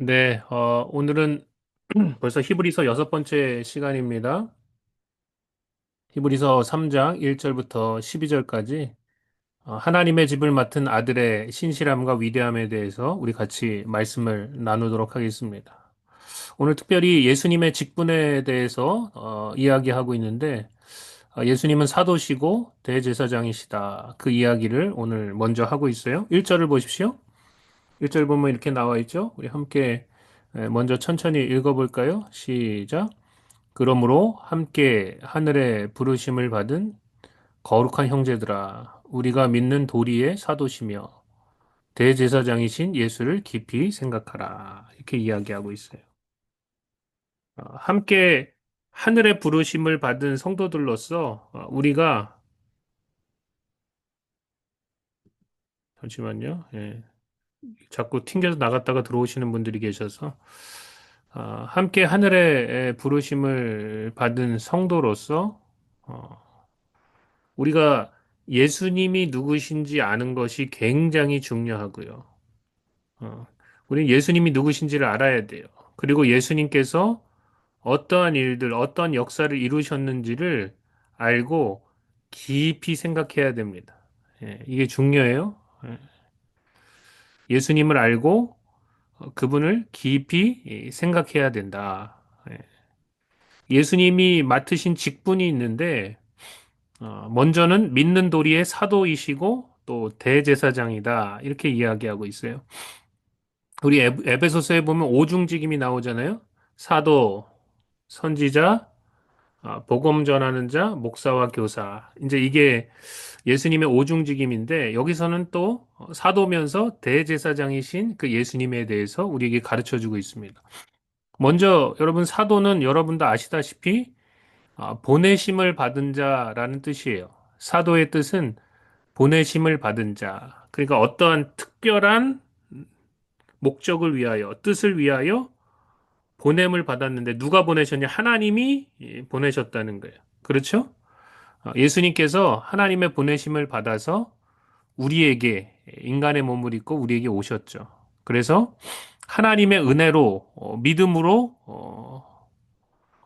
네, 오늘은 벌써 히브리서 여섯 번째 시간입니다. 히브리서 3장 1절부터 12절까지 하나님의 집을 맡은 아들의 신실함과 위대함에 대해서 우리 같이 말씀을 나누도록 하겠습니다. 오늘 특별히 예수님의 직분에 대해서 이야기하고 있는데 예수님은 사도시고 대제사장이시다. 그 이야기를 오늘 먼저 하고 있어요. 1절을 보십시오. 1절 보면 이렇게 나와 있죠. 우리 함께 먼저 천천히 읽어볼까요? 시작. 그러므로 함께 하늘의 부르심을 받은 거룩한 형제들아, 우리가 믿는 도리의 사도시며 대제사장이신 예수를 깊이 생각하라. 이렇게 이야기하고 있어요. 함께 하늘의 부르심을 받은 성도들로서 우리가 잠시만요. 예, 자꾸 튕겨서 나갔다가 들어오시는 분들이 계셔서 함께 하늘의 부르심을 받은 성도로서 어, 우리가 예수님이 누구신지 아는 것이 굉장히 중요하고요. 어, 우리는 예수님이 누구신지를 알아야 돼요. 그리고 예수님께서 어떠한 일들, 어떤 역사를 이루셨는지를 알고 깊이 생각해야 됩니다. 예, 이게 중요해요. 예, 예수님을 알고 그분을 깊이 생각해야 된다. 예, 예수님이 맡으신 직분이 있는데 먼저는 믿는 도리의 사도이시고 또 대제사장이다. 이렇게 이야기하고 있어요. 우리 에베소서에 보면 오중직임이 나오잖아요. 사도, 선지자, 복음 전하는 자, 목사와 교사. 이제 이게 예수님의 오중직임인데 여기서는 또 사도면서 대제사장이신 그 예수님에 대해서 우리에게 가르쳐 주고 있습니다. 먼저 여러분 사도는 여러분도 아시다시피 보내심을 받은 자라는 뜻이에요. 사도의 뜻은 보내심을 받은 자. 그러니까 어떠한 특별한 목적을 위하여, 뜻을 위하여 보냄을 받았는데 누가 보내셨냐? 하나님이 보내셨다는 거예요. 그렇죠? 예수님께서 하나님의 보내심을 받아서 우리에게 인간의 몸을 입고 우리에게 오셨죠. 그래서 하나님의 은혜로 믿음으로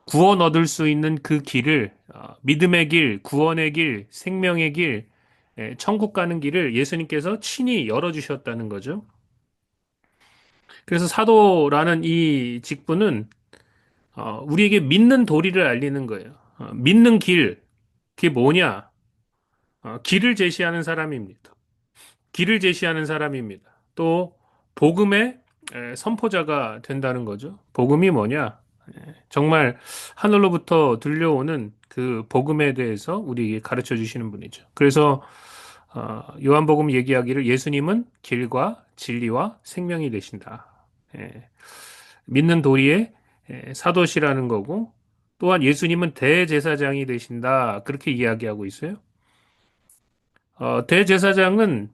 구원 얻을 수 있는 그 길을 믿음의 길, 구원의 길, 생명의 길, 천국 가는 길을 예수님께서 친히 열어주셨다는 거죠. 그래서 사도라는 이 직분은 우리에게 믿는 도리를 알리는 거예요. 믿는 길, 그게 뭐냐? 길을 제시하는 사람입니다. 길을 제시하는 사람입니다. 또 복음의 선포자가 된다는 거죠. 복음이 뭐냐? 정말 하늘로부터 들려오는 그 복음에 대해서 우리에게 가르쳐 주시는 분이죠. 그래서 요한복음 얘기하기를 예수님은 길과 진리와 생명이 되신다. 예, 믿는 도리의 사도시라는 거고 또한 예수님은 대제사장이 되신다. 그렇게 이야기하고 있어요. 대제사장은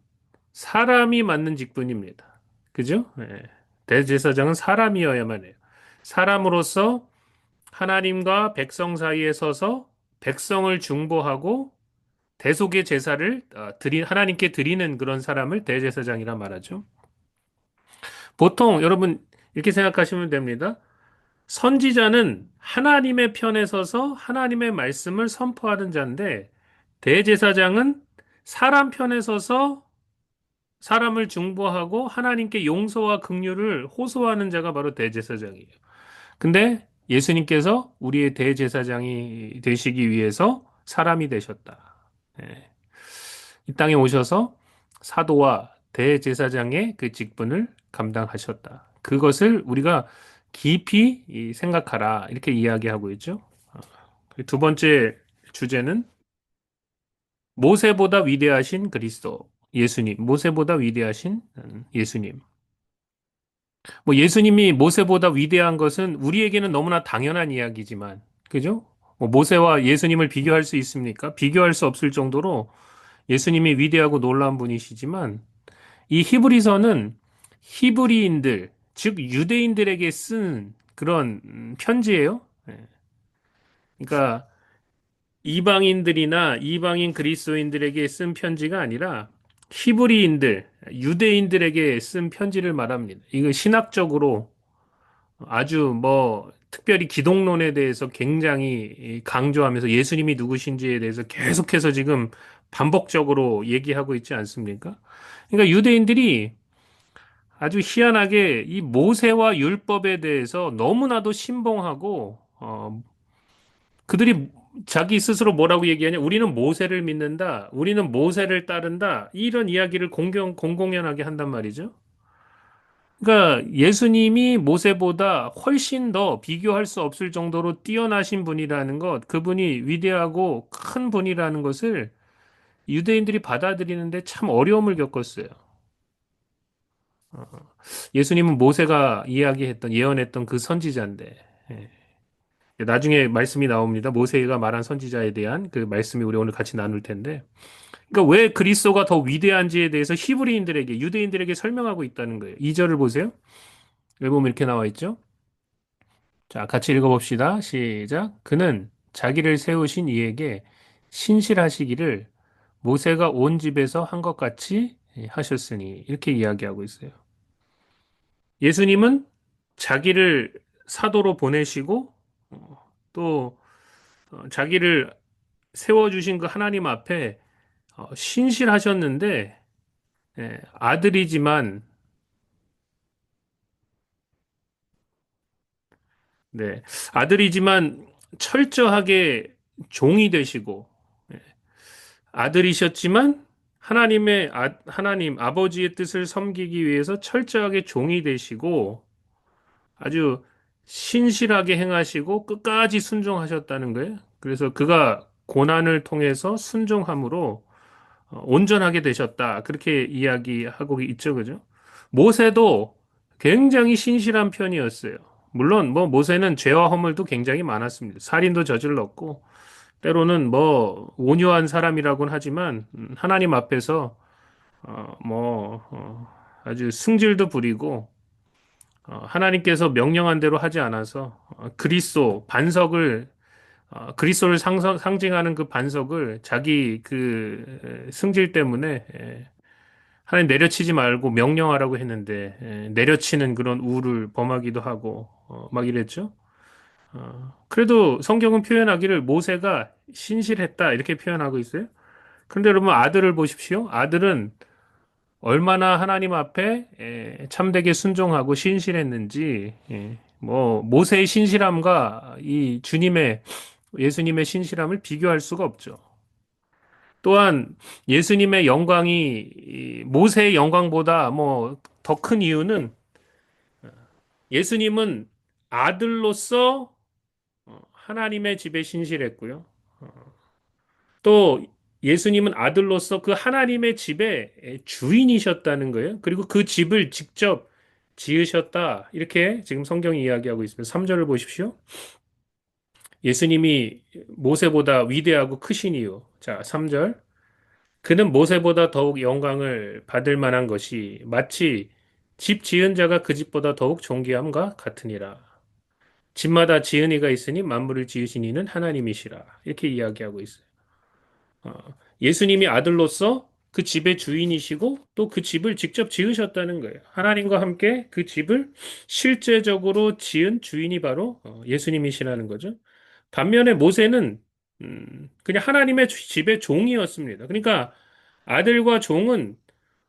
사람이 맡는 직분입니다. 그죠? 예. 대제사장은 사람이어야만 해요. 사람으로서 하나님과 백성 사이에 서서 백성을 중보하고 대속의 제사를 하나님께 드리는 그런 사람을 대제사장이라 말하죠. 보통 여러분 이렇게 생각하시면 됩니다. 선지자는 하나님의 편에 서서 하나님의 말씀을 선포하는 자인데 대제사장은 사람 편에 서서 사람을 중보하고 하나님께 용서와 긍휼을 호소하는 자가 바로 대제사장이에요. 근데 예수님께서 우리의 대제사장이 되시기 위해서 사람이 되셨다. 예. 이 땅에 오셔서 사도와 대제사장의 그 직분을 감당하셨다. 그것을 우리가 깊이 생각하라. 이렇게 이야기하고 있죠. 두 번째 주제는 모세보다 위대하신 그리스도, 예수님, 모세보다 위대하신 예수님. 뭐 예수님이 모세보다 위대한 것은 우리에게는 너무나 당연한 이야기지만, 그죠? 뭐 모세와 예수님을 비교할 수 있습니까? 비교할 수 없을 정도로 예수님이 위대하고 놀라운 분이시지만, 이 히브리서는 히브리인들, 즉 유대인들에게 쓴 그런 편지예요. 예. 그러니까 이방인들이나 이방인 그리스도인들에게 쓴 편지가 아니라 히브리인들, 유대인들에게 쓴 편지를 말합니다. 이거 신학적으로 아주 뭐 특별히 기독론에 대해서 굉장히 강조하면서 예수님이 누구신지에 대해서 계속해서 지금 반복적으로 얘기하고 있지 않습니까? 그러니까 유대인들이 아주 희한하게 이 모세와 율법에 대해서 너무나도 신봉하고 그들이 자기 스스로 뭐라고 얘기하냐? 우리는 모세를 믿는다. 우리는 모세를 따른다. 이런 이야기를 공공연하게 한단 말이죠. 그러니까 예수님이 모세보다 훨씬 더 비교할 수 없을 정도로 뛰어나신 분이라는 것, 그분이 위대하고 큰 분이라는 것을 유대인들이 받아들이는데 참 어려움을 겪었어요. 예수님은 모세가 이야기했던, 예언했던 그 선지자인데, 예. 나중에 말씀이 나옵니다. 모세가 말한 선지자에 대한 그 말씀이 우리 오늘 같이 나눌 텐데, 그러니까 왜 그리스도가 더 위대한지에 대해서 히브리인들에게, 유대인들에게 설명하고 있다는 거예요. 2절을 보세요. 여기 보면 이렇게 나와 있죠. 자, 같이 읽어봅시다. 시작. 그는 자기를 세우신 이에게 신실하시기를 모세가 온 집에서 한 것 같이 하셨으니 이렇게 이야기하고 있어요. 예수님은 자기를 사도로 보내시고 또 자기를 세워주신 그 하나님 앞에 신실하셨는데 아들이지만 네, 아들이지만 철저하게 종이 되시고 아들이셨지만 하나님 아버지의 뜻을 섬기기 위해서 철저하게 종이 되시고 아주 신실하게 행하시고 끝까지 순종하셨다는 거예요. 그래서 그가 고난을 통해서 순종함으로 온전하게 되셨다. 그렇게 이야기하고 있죠. 그죠? 모세도 굉장히 신실한 편이었어요. 물론 뭐 모세는 죄와 허물도 굉장히 많았습니다. 살인도 저질렀고 때로는 뭐 온유한 사람이라고는 하지만 하나님 앞에서 아주 승질도 부리고 하나님께서 명령한 대로 하지 않아서 그리스도 반석을 그리스도를 상징하는 그 반석을 자기 그 승질 때문에 하나님 내려치지 말고 명령하라고 했는데 내려치는 그런 우를 범하기도 하고 막 이랬죠. 그래도 성경은 표현하기를 모세가 신실했다 이렇게 표현하고 있어요. 그런데 여러분 아들을 보십시오. 아들은 얼마나 하나님 앞에 참되게 순종하고 신실했는지 뭐 모세의 신실함과 이 주님의 예수님의 신실함을 비교할 수가 없죠. 또한 예수님의 영광이 이 모세의 영광보다 뭐 더 큰 이유는 예수님은 아들로서 하나님의 집에 신실했고요. 또 예수님은 아들로서 그 하나님의 집의 주인이셨다는 거예요. 그리고 그 집을 직접 지으셨다. 이렇게 지금 성경이 이야기하고 있습니다. 3절을 보십시오. 예수님이 모세보다 위대하고 크신 이유. 자, 3절. 그는 모세보다 더욱 영광을 받을 만한 것이 마치 집 지은 자가 그 집보다 더욱 존귀함과 같으니라. 집마다 지은 이가 있으니 만물을 지으신 이는 하나님이시라. 이렇게 이야기하고 있어요. 어, 예수님이 아들로서 그 집의 주인이시고 또 그 집을 직접 지으셨다는 거예요. 하나님과 함께 그 집을 실제적으로 지은 주인이 바로 예수님이시라는 거죠. 반면에 모세는 그냥 하나님의 집의 종이었습니다. 그러니까 아들과 종은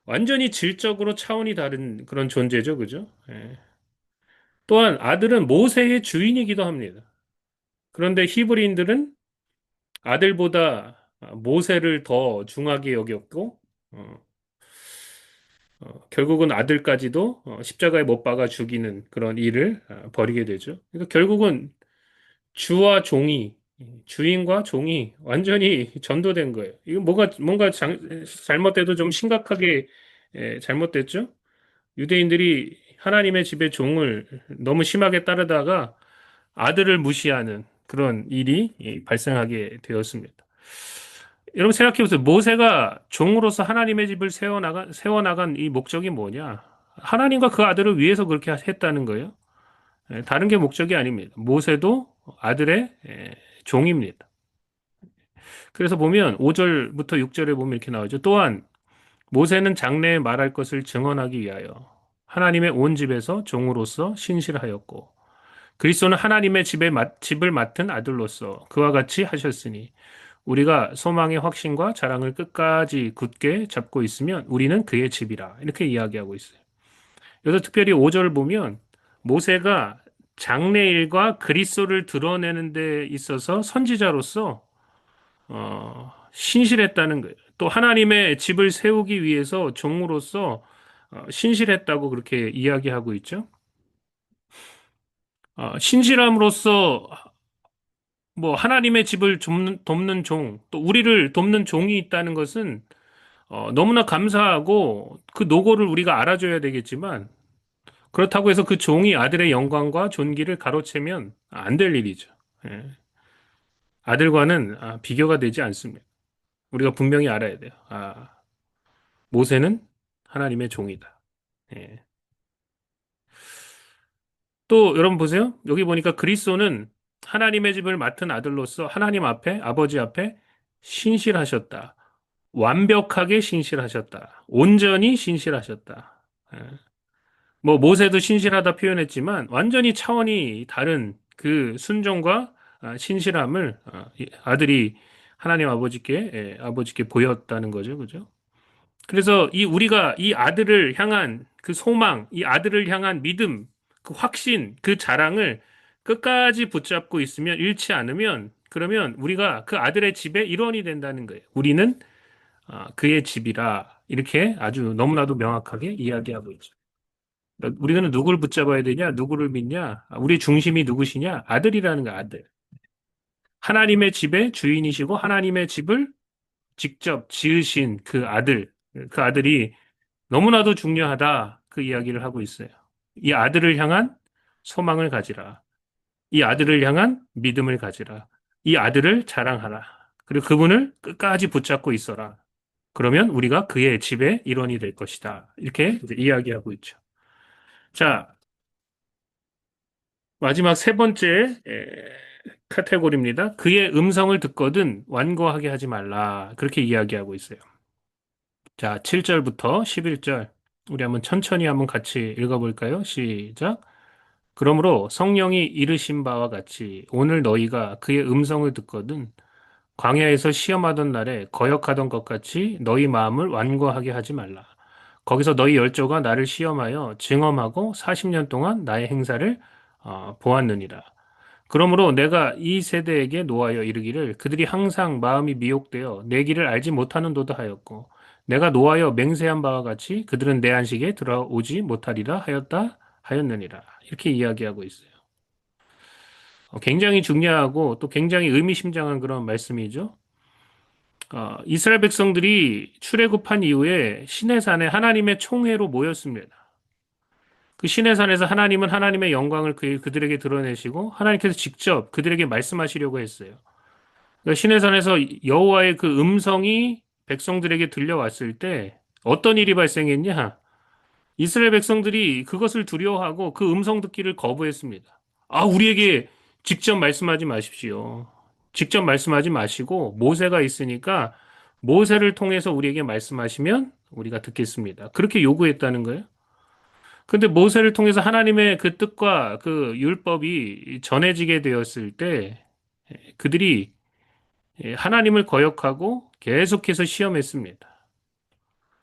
완전히 질적으로 차원이 다른 그런 존재죠. 그죠? 예. 또한 아들은 모세의 주인이기도 합니다. 그런데 히브리인들은 아들보다 모세를 더 중하게 여겼고, 어, 결국은 아들까지도 십자가에 못 박아 죽이는 그런 일을 벌이게 되죠. 그러니까 결국은 주와 종이, 주인과 종이 완전히 전도된 거예요. 이거 뭔가 잘못돼도 좀 심각하게 잘못됐죠? 유대인들이 하나님의 집의 종을 너무 심하게 따르다가 아들을 무시하는 그런 일이 발생하게 되었습니다. 여러분 생각해 보세요. 모세가 종으로서 하나님의 집을 세워나간 이 목적이 뭐냐? 하나님과 그 아들을 위해서 그렇게 했다는 거예요. 다른 게 목적이 아닙니다. 모세도 아들의 종입니다. 그래서 보면 5절부터 6절에 보면 이렇게 나오죠. 또한 모세는 장래에 말할 것을 증언하기 위하여 하나님의 온 집에서 종으로서 신실하였고 그리스도는 하나님의 집을 맡은 아들로서 그와 같이 하셨으니 우리가 소망의 확신과 자랑을 끝까지 굳게 잡고 있으면 우리는 그의 집이라. 이렇게 이야기하고 있어요. 여기서 특별히 5절 보면 모세가 장래일과 그리스도를 드러내는 데 있어서 선지자로서 신실했다는 거예요. 또 하나님의 집을 세우기 위해서 종으로서 신실했다고 그렇게 이야기하고 있죠. 신실함으로써 뭐 하나님의 집을 돕는 종, 또 우리를 돕는 종이 있다는 것은 너무나 감사하고 그 노고를 우리가 알아줘야 되겠지만 그렇다고 해서 그 종이 아들의 영광과 존귀를 가로채면 안 될 일이죠. 예. 아들과는 비교가 되지 않습니다. 우리가 분명히 알아야 돼요. 모세는 하나님의 종이다. 예. 또 여러분 보세요. 여기 보니까 그리스도는 하나님의 집을 맡은 아들로서 하나님 앞에, 아버지 앞에 신실하셨다. 완벽하게 신실하셨다. 온전히 신실하셨다. 예. 뭐 모세도 신실하다 표현했지만 완전히 차원이 다른 그 순종과 신실함을 이 아들이 하나님 아버지께 보였다는 거죠. 그죠? 그래서 이 우리가 이 아들을 향한 그 소망, 이 아들을 향한 믿음, 그 확신, 그 자랑을 끝까지 붙잡고 있으면 잃지 않으면 그러면 우리가 그 아들의 집의 일원이 된다는 거예요. 우리는 그의 집이라 이렇게 아주 너무나도 명확하게 이야기하고 있죠. 그러니까 우리는 누구를 붙잡아야 되냐? 누구를 믿냐? 우리 중심이 누구시냐? 아들이라는 거 아들. 하나님의 집의 주인이시고 하나님의 집을 직접 지으신 그 아들. 그 아들이 너무나도 중요하다. 그 이야기를 하고 있어요. 이 아들을 향한 소망을 가지라. 이 아들을 향한 믿음을 가지라. 이 아들을 자랑하라. 그리고 그분을 끝까지 붙잡고 있어라. 그러면 우리가 그의 집의 일원이 될 것이다. 이렇게 이제 이야기하고 있죠. 자, 마지막 세 번째 카테고리입니다. 그의 음성을 듣거든 완고하게 하지 말라. 그렇게 이야기하고 있어요. 자, 7절부터 11절. 우리 한번 천천히 한번 같이 읽어볼까요? 시작. 그러므로 성령이 이르신 바와 같이 오늘 너희가 그의 음성을 듣거든 광야에서 시험하던 날에 거역하던 것 같이 너희 마음을 완고하게 하지 말라. 거기서 너희 열조가 나를 시험하여 증험하고 40년 동안 나의 행사를 보았느니라. 그러므로 내가 이 세대에게 노하여 이르기를 그들이 항상 마음이 미혹되어 내 길을 알지 못하는도다 하였고 내가 노하여 맹세한 바와 같이 그들은 내 안식에 들어오지 못하리라 하였느니라. 이렇게 이야기하고 있어요. 굉장히 중요하고 또 굉장히 의미심장한 그런 말씀이죠. 이스라엘 백성들이 출애굽한 이후에 시내산에 하나님의 총회로 모였습니다. 그 시내산에서 하나님은 하나님의 영광을 그들에게 드러내시고 하나님께서 직접 그들에게 말씀하시려고 했어요. 그러니까 시내산에서 여호와의 그 음성이 백성들에게 들려왔을 때 어떤 일이 발생했냐? 이스라엘 백성들이 그것을 두려워하고 그 음성 듣기를 거부했습니다. 우리에게 직접 말씀하지 마십시오. 직접 말씀하지 마시고 모세가 있으니까 모세를 통해서 우리에게 말씀하시면 우리가 듣겠습니다. 그렇게 요구했다는 거예요. 근데 모세를 통해서 하나님의 그 뜻과 그 율법이 전해지게 되었을 때 그들이 하나님을 거역하고 계속해서 시험했습니다.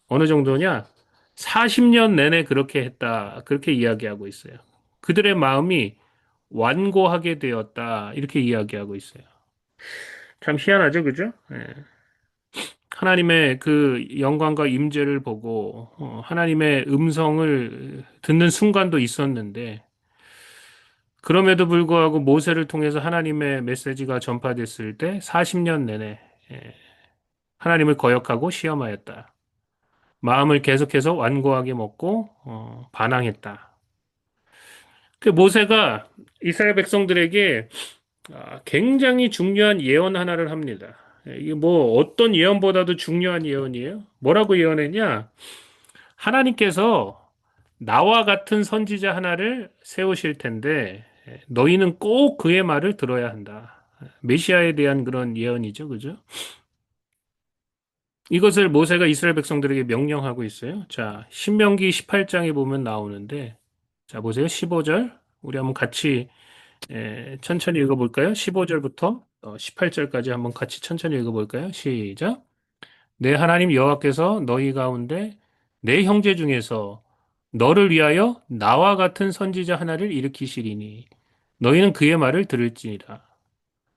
어느 정도냐? 40년 내내 그렇게 했다. 그렇게 이야기하고 있어요. 그들의 마음이 완고하게 되었다. 이렇게 이야기하고 있어요. 참 희한하죠, 그죠? 예. 하나님의 그 영광과 임재를 보고 하나님의 음성을 듣는 순간도 있었는데 그럼에도 불구하고 모세를 통해서 하나님의 메시지가 전파됐을 때 40년 내내 예, 하나님을 거역하고 시험하였다. 마음을 계속해서 완고하게 먹고 반항했다. 그 모세가 이스라엘 백성들에게 굉장히 중요한 예언 하나를 합니다. 이게 뭐 어떤 예언보다도 중요한 예언이에요. 뭐라고 예언했냐? 하나님께서 나와 같은 선지자 하나를 세우실 텐데 너희는 꼭 그의 말을 들어야 한다. 메시아에 대한 그런 예언이죠. 그죠? 이것을 모세가 이스라엘 백성들에게 명령하고 있어요. 자, 신명기 18장에 보면 나오는데 자, 보세요. 15절. 우리 한번 같이 천천히 읽어볼까요? 15절부터 18절까지 한번 같이 천천히 읽어볼까요? 시작. 내 하나님 여호와께서 너희 가운데 내 형제 중에서 너를 위하여 나와 같은 선지자 하나를 일으키시리니 너희는 그의 말을 들을지니라.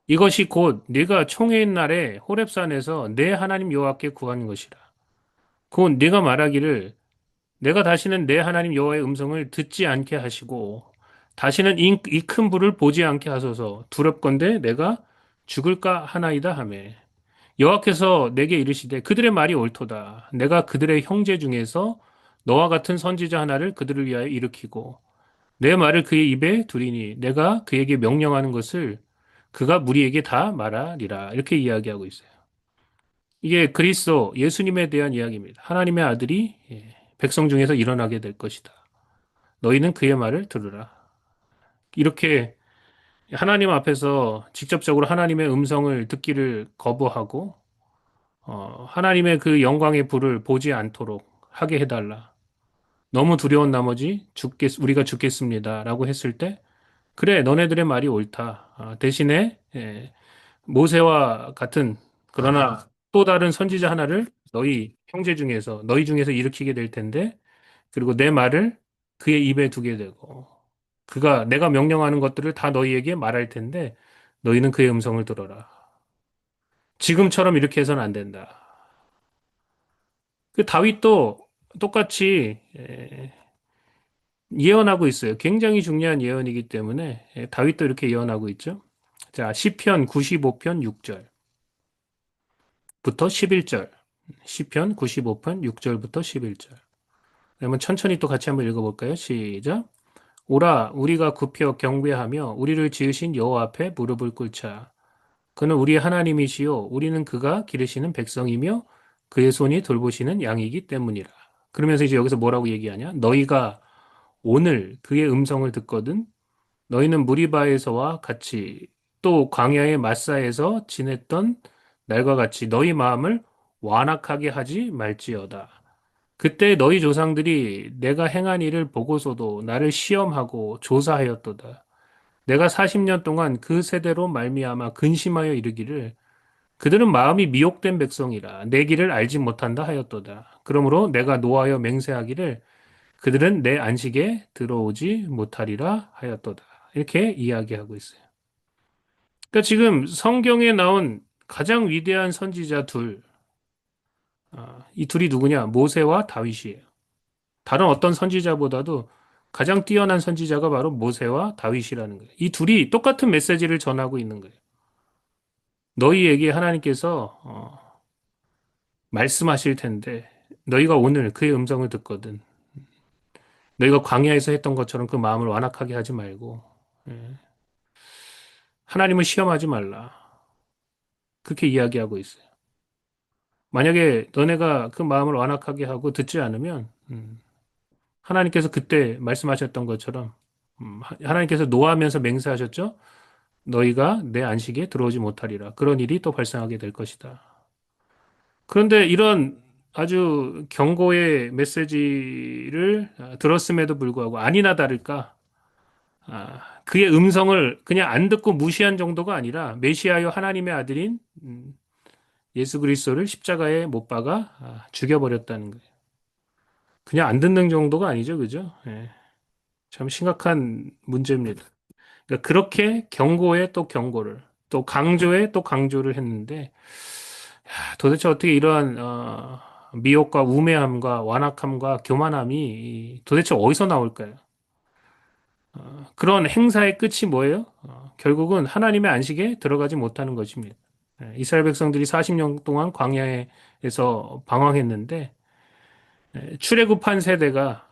이것이 곧 네가 총회인 날에 호렙산에서 내 하나님 여호와께 구한 것이라. 곧 네가 말하기를 내가 다시는 내 하나님 여호와의 음성을 듣지 않게 하시고 다시는 이 큰 불을 보지 않게 하소서 두렵건대 내가 죽을까 하나이다 하매 여호와께서 내게 이르시되 그들의 말이 옳도다 내가 그들의 형제 중에서 너와 같은 선지자 하나를 그들을 위하여 일으키고 내 말을 그의 입에 두리니 내가 그에게 명령하는 것을 그가 무리에게 다 말하리라 이렇게 이야기하고 있어요. 이게 그리스도 예수님에 대한 이야기입니다. 하나님의 아들이 백성 중에서 일어나게 될 것이다. 너희는 그의 말을 들으라. 이렇게 하나님 앞에서 직접적으로 하나님의 음성을 듣기를 거부하고 하나님의 그 영광의 불을 보지 않도록 하게 해달라. 너무 두려운 나머지 우리가 죽겠습니다라고 했을 때 그래 너네들의 말이 옳다. 대신에 모세와 같은 그러나 또 다른 선지자 하나를 너희 중에서 일으키게 될 텐데 그리고 내 말을 그의 입에 두게 되고 그가 내가 명령하는 것들을 다 너희에게 말할 텐데 너희는 그의 음성을 들어라. 지금처럼 이렇게 해서는 안 된다. 그 다윗도 똑같이 예언하고 있어요. 굉장히 중요한 예언이기 때문에 다윗도 이렇게 예언하고 있죠. 자, 시편 95편 6절부터 11절. 시편 95편 6절부터 11절. 그러면 천천히 또 같이 한번 읽어볼까요? 시작. 오라 우리가 굽혀 경배하며 우리를 지으신 여호와 앞에 무릎을 꿇자. 그는 우리 하나님이시요 우리는 그가 기르시는 백성이며 그의 손이 돌보시는 양이기 때문이라. 그러면서 이제 여기서 뭐라고 얘기하냐? 너희가 오늘 그의 음성을 듣거든 너희는 무리바에서와 같이 또 광야의 마사에서 지냈던 날과 같이 너희 마음을 완악하게 하지 말지어다. 그때 너희 조상들이 내가 행한 일을 보고서도 나를 시험하고 조사하였도다. 내가 40년 동안 그 세대로 말미암아 근심하여 이르기를 그들은 마음이 미혹된 백성이라 내 길을 알지 못한다 하였도다. 그러므로 내가 노하여 맹세하기를 그들은 내 안식에 들어오지 못하리라 하였도다. 이렇게 이야기하고 있어요. 그러니까 지금 성경에 나온 가장 위대한 선지자 이 둘이 누구냐? 모세와 다윗이에요. 다른 어떤 선지자보다도 가장 뛰어난 선지자가 바로 모세와 다윗이라는 거예요. 이 둘이 똑같은 메시지를 전하고 있는 거예요. 너희에게 하나님께서 말씀하실 텐데 너희가 오늘 그의 음성을 듣거든. 너희가 광야에서 했던 것처럼 그 마음을 완악하게 하지 말고 예, 하나님을 시험하지 말라. 그렇게 이야기하고 있어요. 만약에 너네가 그 마음을 완악하게 하고 듣지 않으면 하나님께서 그때 말씀하셨던 것처럼 하나님께서 노하면서 맹세하셨죠. 너희가 내 안식에 들어오지 못하리라. 그런 일이 또 발생하게 될 것이다. 그런데 이런 아주 경고의 메시지를 들었음에도 불구하고 아니나 다를까 그의 음성을 그냥 안 듣고 무시한 정도가 아니라 메시아여 하나님의 아들인 예수 그리스도를 십자가에 못 박아 죽여버렸다는 거예요. 그냥 안 듣는 정도가 아니죠, 그죠? 예, 참 심각한 문제입니다. 그러니까 그렇게 경고에 또 경고를 또 강조에 또 강조를 했는데 도대체 어떻게 이러한 미혹과 우매함과 완악함과 교만함이 도대체 어디서 나올까요? 그런 행사의 끝이 뭐예요? 결국은 하나님의 안식에 들어가지 못하는 것입니다. 이스라엘 백성들이 40년 동안 광야에서 방황했는데 출애굽한 세대가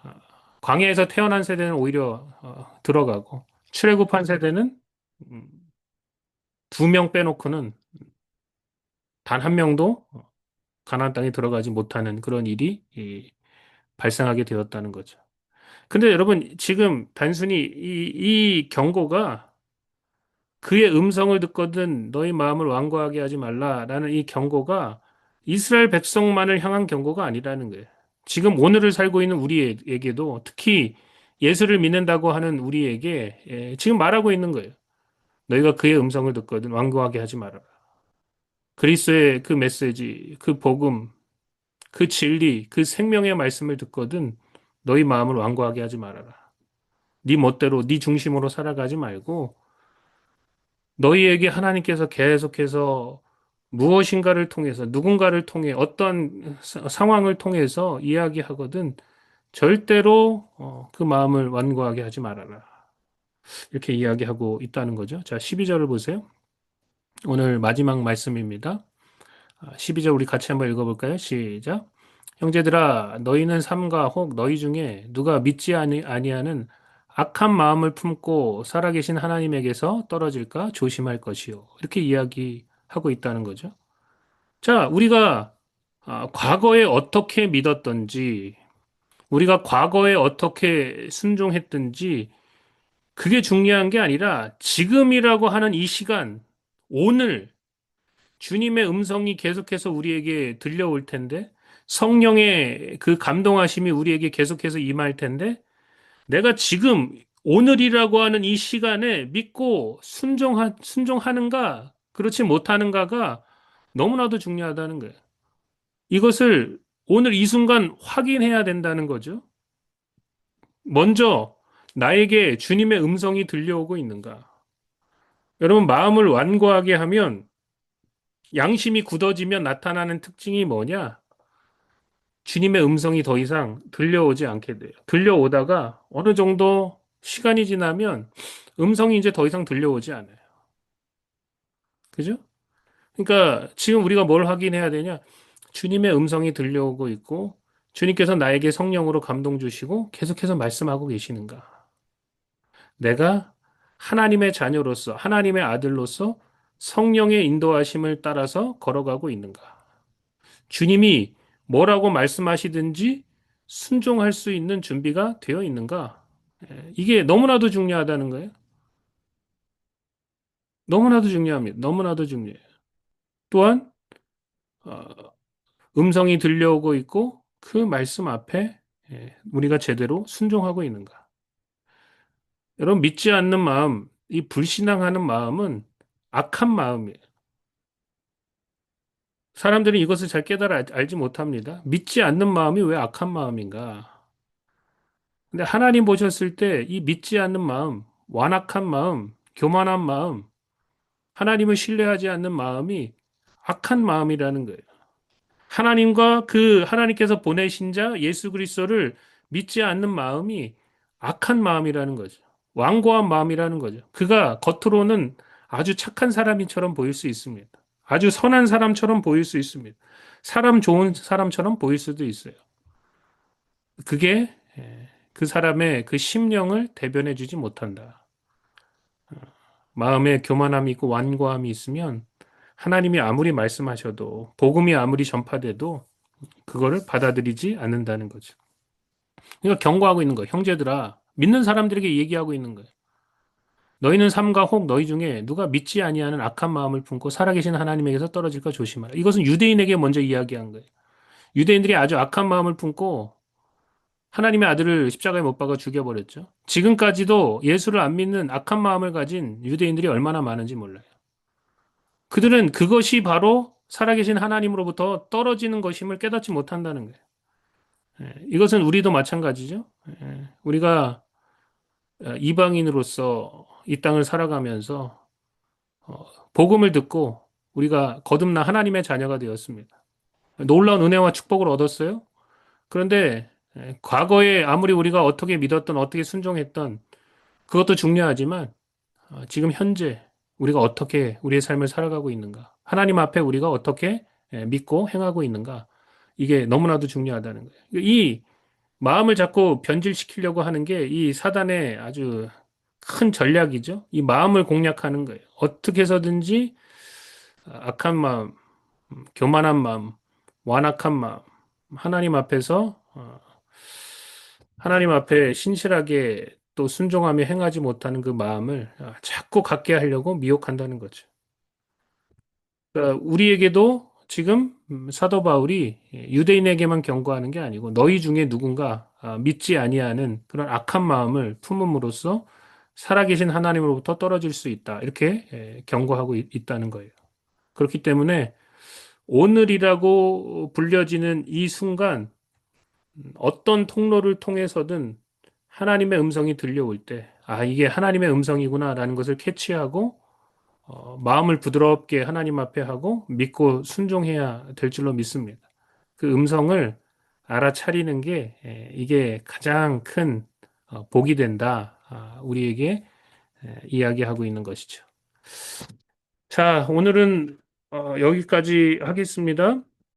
광야에서 태어난 세대는 오히려 들어가고 출애굽한 세대는 음, 2명 빼놓고는 단 한 명도 가나안 땅에 들어가지 못하는 그런 일이 발생하게 되었다는 거죠. 근데 여러분 지금 단순히 이 경고가 그의 음성을 듣거든 너희 마음을 완고하게 하지 말라라는 이 경고가 이스라엘 백성만을 향한 경고가 아니라는 거예요. 지금 오늘을 살고 있는 우리에게도 특히 예수를 믿는다고 하는 우리에게 지금 말하고 있는 거예요. 너희가 그의 음성을 듣거든 완고하게 하지 말아라. 그리스도의 그 메시지, 그 복음, 그 진리, 그 생명의 말씀을 듣거든 너희 마음을 완고하게 하지 말아라. 네 멋대로 네 중심으로 살아가지 말고 너희에게 하나님께서 계속해서 무엇인가를 통해서 누군가를 통해 어떤 상황을 통해서 이야기하거든 절대로 그 마음을 완고하게 하지 말아라. 이렇게 이야기하고 있다는 거죠. 자, 12절을 보세요. 오늘 마지막 말씀입니다. 12절 우리 같이 한번 읽어볼까요? 시작. 형제들아, 너희는 삼가 혹 너희 중에 누가 믿지 아니하는 악한 마음을 품고 살아계신 하나님에게서 떨어질까 조심할 것이요. 이렇게 이야기하고 있다는 거죠. 자, 우리가 과거에 어떻게 믿었던지, 우리가 과거에 어떻게 순종했든지, 그게 중요한 게 아니라 지금이라고 하는 이 시간, 오늘 주님의 음성이 계속해서 우리에게 들려올 텐데, 성령의 그 감동하심이 우리에게 계속해서 임할 텐데, 내가 지금 오늘이라고 하는 이 시간에 믿고 순종하는가, 그렇지 못하는가가 너무나도 중요하다는 거예요. 이것을 오늘 이 순간 확인해야 된다는 거죠. 먼저 나에게 주님의 음성이 들려오고 있는가. 여러분, 마음을 완고하게 하면 양심이 굳어지면 나타나는 특징이 뭐냐? 주님의 음성이 더 이상 들려오지 않게 돼요. 들려오다가 어느 정도 시간이 지나면 음성이 이제 더 이상 들려오지 않아요. 그죠? 그러니까 지금 우리가 뭘 확인해야 되냐? 주님의 음성이 들려오고 있고 주님께서 나에게 성령으로 감동 주시고 계속해서 말씀하고 계시는가? 내가 하나님의 자녀로서 하나님의 아들로서 성령의 인도하심을 따라서 걸어가고 있는가? 주님이 뭐라고 말씀하시든지 순종할 수 있는 준비가 되어 있는가? 이게 너무나도 중요하다는 거예요. 너무나도 중요합니다. 너무나도 중요해요. 또한 어, 음성이 들려오고 있고 그 말씀 앞에 우리가 제대로 순종하고 있는가? 여러분 믿지 않는 마음, 이 불신앙하는 마음은 악한 마음이에요. 사람들은 이것을 잘 깨달아 알지 못합니다. 믿지 않는 마음이 왜 악한 마음인가? 근데 하나님 보셨을 때 이 믿지 않는 마음, 완악한 마음, 교만한 마음, 하나님을 신뢰하지 않는 마음이 악한 마음이라는 거예요. 하나님과 그 하나님께서 보내신 자 예수 그리스도를 믿지 않는 마음이 악한 마음이라는 거죠. 완고한 마음이라는 거죠. 그가 겉으로는 아주 착한 사람처럼 보일 수 있습니다. 아주 선한 사람처럼 보일 수 있습니다. 사람 좋은 사람처럼 보일 수도 있어요. 그게 그 사람의 그 심령을 대변해 주지 못한다. 마음에 교만함이 있고 완고함이 있으면 하나님이 아무리 말씀하셔도 복음이 아무리 전파돼도 그거를 받아들이지 않는다는 거죠. 그러니까 경고하고 있는 거예요. 형제들아, 믿는 사람들에게 얘기하고 있는 거예요. 너희는 삼가 혹 너희 중에 누가 믿지 아니하는 악한 마음을 품고 살아계신 하나님에게서 떨어질까 조심하라. 이것은 유대인에게 먼저 이야기한 거예요. 유대인들이 아주 악한 마음을 품고 하나님의 아들을 십자가에 못 박아 죽여버렸죠. 지금까지도 예수를 안 믿는 악한 마음을 가진 유대인들이 얼마나 많은지 몰라요. 그들은 그것이 바로 살아계신 하나님으로부터 떨어지는 것임을 깨닫지 못한다는 거예요. 이것은 우리도 마찬가지죠. 우리가 이방인으로서 이 땅을 살아가면서 복음을 듣고 우리가 거듭나 하나님의 자녀가 되었습니다. 놀라운 은혜와 축복을 얻었어요. 그런데 과거에 아무리 우리가 어떻게 믿었던 어떻게 순종했던 그것도 중요하지만 지금 현재 우리가 어떻게 우리의 삶을 살아가고 있는가? 하나님 앞에 우리가 어떻게 믿고 행하고 있는가? 이게 너무나도 중요하다는 거예요. 이 마음을 자꾸 변질시키려고 하는 게 이 사단의 아주 큰 전략이죠. 이 마음을 공략하는 거예요. 어떻게 해서든지 악한 마음, 교만한 마음, 완악한 마음, 하나님 앞에서 하나님 앞에 신실하게 또 순종하며 행하지 못하는 그 마음을 자꾸 갖게 하려고 미혹한다는 거죠. 그러니까 우리에게도 지금 사도 바울이 유대인에게만 경고하는 게 아니고 너희 중에 누군가 믿지 아니하는 그런 악한 마음을 품음으로써 살아계신 하나님으로부터 떨어질 수 있다. 이렇게 경고하고 있다는 거예요. 그렇기 때문에 오늘이라고 불려지는 이 순간 어떤 통로를 통해서든 하나님의 음성이 들려올 때, 아, 이게 하나님의 음성이구나라는 것을 캐치하고 마음을 부드럽게 하나님 앞에 하고 믿고 순종해야 될 줄로 믿습니다. 그 음성을 알아차리는 게 이게 가장 큰 복이 된다. 우리에게 이야기하고 있는 것이죠. 자, 오늘은 여기까지 하겠습니다.